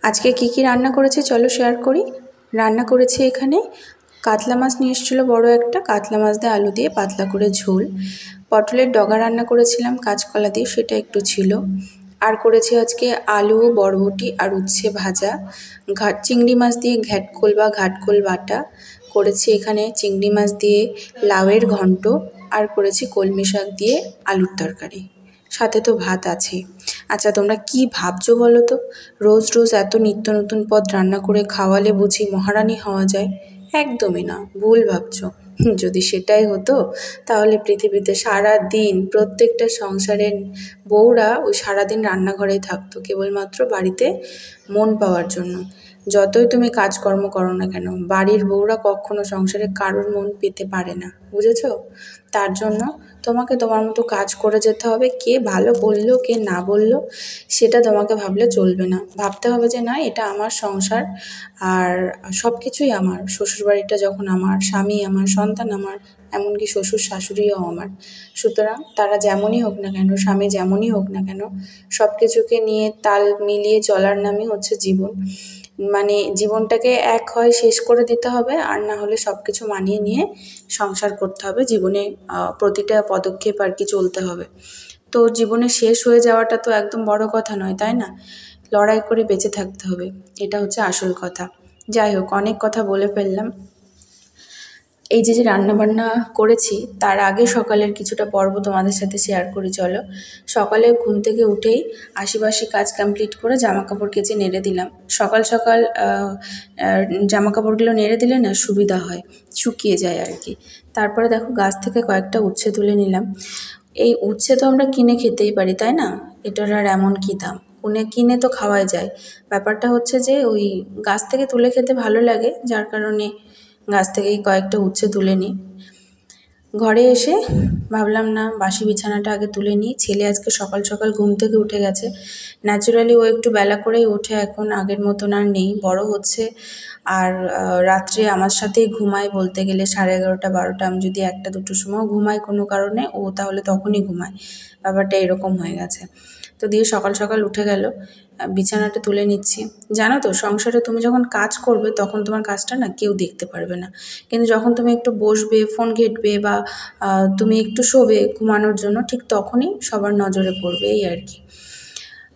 আজকে কি রান্না করেছি চলো শেয়ার করি। রান্না করেছি এখানে কাতলা মাছ নিয়ে এসেছিলো বড় একটা, কাতলা মাছ দিয়ে আলু দিয়ে পাতলা করে ঝোল। পটলের ডগা রান্না করেছিলাম কাঁচকলা দিয়ে, সেটা একটু ছিল। আর করেছি আজকে আলু, বরবটি আর উচ্ছে ভাজা। চিংড়ি মাছ দিয়ে ঘ্যাটকোল বা ঘাটকোল বাটা করেছি এখানে, চিংড়ি মাছ দিয়ে লাউয়ের ঘন্ট, আর করেছি কলমি শাক দিয়ে আলুর তরকারি। সাথে তো ভাত আছে। আচ্ছা, তোমরা কি ভাবছো বলো তো? রোজ রোজ এত নিত্য নতুন পদ রান্না করে খাওয়ালে বুঝি মহারানী হওয়া যায়? একদমই না, ভুল ভাবছো। যদি সেটাই হতো তাহলে পৃথিবীতে সারা দিন প্রত্যেকটা সংসারের বউরা ওই সারাদিন রান্নাঘরেই থাকতো, কেবলমাত্র বাড়িতে মন পাওয়ার জন্য। যতই তুমি কাজকর্ম করো না কেন, বাড়ির বউরা কখনো সংসারে কারোর মন পেতে পারে না, বুঝেছো? তার জন্য তোমাকে তোমার মতো কাজ করে যেতে হবে। কে ভালো বললো কে না বললো সেটা তোমাকে ভাবলে চলবে না। ভাবতে হবে যে না, এটা আমার সংসার, আর সব কিছুই আমার। শ্বশুরবাড়িটা যখন আমার, স্বামী আমার, সন্তান আমার, এমনকি শ্বশুর শাশুড়িও আমার। সুতরাং তারা যেমনই হোক না কেন, স্বামী যেমনই হোক না কেন, সব কিছুকে নিয়ে তাল মিলিয়ে চলার নামই হচ্ছে জীবন। মানে জীবনটাকে এক হয় শেষ করে দিতে হবে, আর না হলে সব কিছু মানিয়ে নিয়ে সংসার করতে হবে। জীবনে প্রতিটা পদক্ষেপ আর কি চলতে হবে। তো জীবনে শেষ হয়ে যাওয়াটা তো একদম বড় কথা নয়, তাই না? লড়াই করে বেঁচে থাকতে হবে, এটা হচ্ছে আসল কথা। যাই হোক, অনেক কথা বলে ফেললাম। এই যে রান্নাবান্না করেছি তার আগে সকালের কিছুটা পর্ব তোমাদের সাথে শেয়ার করি চলো। সকালে ঘুম থেকে উঠেই আশিপাশি কাজ কমপ্লিট করে জামাকাপড় কেচে নেড়ে দিলাম। সকাল সকাল জামাকাপড়গুলো নেড়ে দিলে না সুবিধা হয়, শুকিয়ে যায় আর কি। তারপরে দেখো গাছ থেকে কয়েকটা উচ্ছে তুলে নিলাম। এই উচ্ছে তো আমরা কিনে খেতেই পারি, তাই না? এটার আর এমন কী দাম, কিনে তো খাওয়াই যায়। ব্যাপারটা হচ্ছে যে ওই গাছ থেকে তুলে খেতে ভালো লাগে, যার কারণে গাছ থেকেই কয়েকটা উচ্ছে তুলে নিই। ঘরে এসে ভাবলাম না, বাসি বিছানাটা আগে তুলে নিই। ছেলে আজকে সকাল সকাল ঘুম থেকে উঠে গেছে। ন্যাচারালি ও একটু বেলা করেই ওঠে, এখন আগের মতন আর নেই, বড় হচ্ছে। আর রাত্রে আমার সাথেই ঘুমায়, বলতে গেলে 11:30 12টা। আমি যদি 1টা 2টোর সময় ঘুমাই কোনো কারণে, ও তাহলে তখনই ঘুমায়। ব্যাপারটা এরকম হয়ে গেছে। তো দিয়ে সকাল সকাল উঠে গেল, বিছানাটা তুলে নিচ্ছি। জানো তো, সংসারে তুমি যখন কাজ করবে তখন তোমার কাজটা না কেউ দেখতে পারবে না, কিন্তু যখন তুমি একটু বসবে, ফোন ঘেঁটবে, বা তুমি একটু শোবে ঘুমানোর জন্য, ঠিক তখনই সবার নজরে পড়বে, এই আর কি।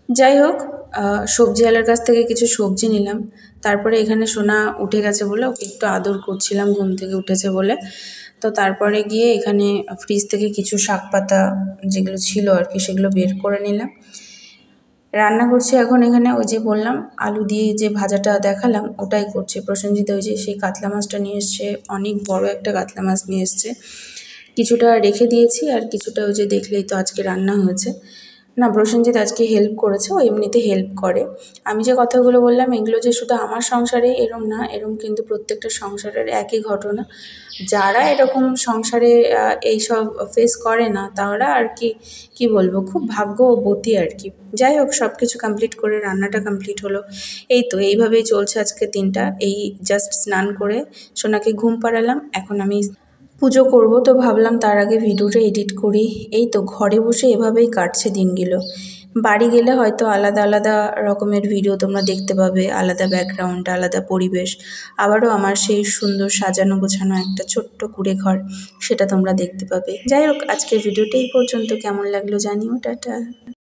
যাই হোক, সবজিওয়ালার কাছ থেকে কিছু সবজি নিলাম। তারপরে এখানে সোনা উঠে গেছে বলে ওকে একটু আদর করছিলাম, ঘুম থেকে উঠেছে বলে। তো তারপরে গিয়ে এখানে ফ্রিজ থেকে কিছু শাক পাতা যেগুলো ছিল আর কি, সেগুলো বের করে নিলাম। রান্না করছি এখন এখানে, ওই যে বললাম আলু দিয়ে যে ভাজাটা দেখালাম ওটাই করছে প্রসেনজিৎ। ওই যে সেই কাতলা মাছটা নিয়ে এসছে, অনেক বড় একটা কাতলা মাছ নিয়ে এসছে। কিছুটা রেখে দিয়েছি, আর কিছুটা ওই যে দেখলেই তো আজকে রান্না হয়েছে। না, প্রসেনজিৎ আজকে হেল্প করেছে, ও এমনিতে হেল্প করে। আমি যে কথাগুলো বললাম এগুলো যে শুধু আমার সংসারে এরম না, এরম কিন্তু প্রত্যেকটা সংসারের একই ঘটনা। যারা এরকম সংসারে এইসব ফেস করে না, তারা আর কি বলবো, খুব ভাগ্যবতী আর কি। যাই হোক, সব কিছু কমপ্লিট করে রান্নাটা কমপ্লিট হলো। এই তো এইভাবেই চলছে আজকের দিনটা। এই জাস্ট স্নান করে সোনাকে ঘুম পাড়ালাম, এখন আমি পুজো করব। তো ভাবলাম তার আগে ভিডিওটা এডিট করি। এই তো ঘরে বসে এভাবেই কাটছে দিনগুলো। বাড়ি গেলে হয়তো আলাদা আলাদা রকমের ভিডিও তোমরা দেখতে পাবে, আলাদা ব্যাকগ্রাউন্ড, আলাদা পরিবেশ। আবারও আমার সেই সুন্দর সাজানো গোছানো একটা ছোট্ট কুঁড়ে ঘর, সেটা তোমরা দেখতে পাবে। যাই হোক, আজকের ভিডিওটা এই পর্যন্ত। কেমন লাগলো জানিও। টাটা।